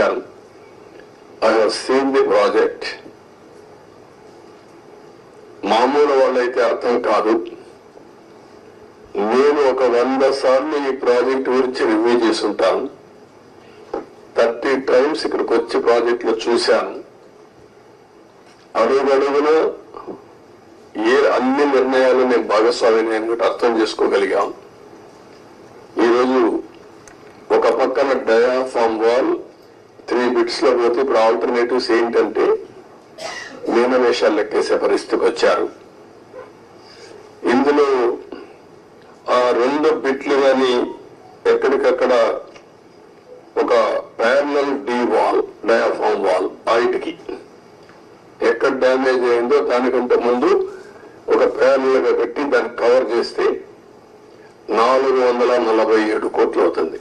వచ్చాను. I have seen the project. మామూలు వాళ్ళైతే అర్థం కాదు. నేను ఒక 100 సార్లు ఈ ప్రాజెక్ట్ గురించి రివ్యూ చేసుంటాను. 30 టైమ్స్ ఇక్కడికి వచ్చి ప్రాజెక్ట్ లో చూశాను. అడుగడుగున అన్ని నిర్ణయాలు నేను భాగస్వామిని అని అర్థం చేసుకోగలిగాను. ఈరోజు ఒక పక్కన డయాఫామ్ వాల్ 3 బిట్స్ లో పోతే ఇప్పుడు ఆల్టర్నేటివ్స్ ఏంటంటే మీనమేషాలు లెక్కేసే పరిస్థితికి వచ్చారు. ఇందులో ఆ 2 బిట్లు కానీ ఎక్కడికక్కడ ఒక parallel D wall, diaphragm wall హైట్కి ఎక్కడ డ్యామేజ్ అయిందో దానికంటే ముందు ఒక ప్యారలల్ గా కట్టి దాన్ని కవర్ చేస్తే 447 కోట్లు అవుతుంది.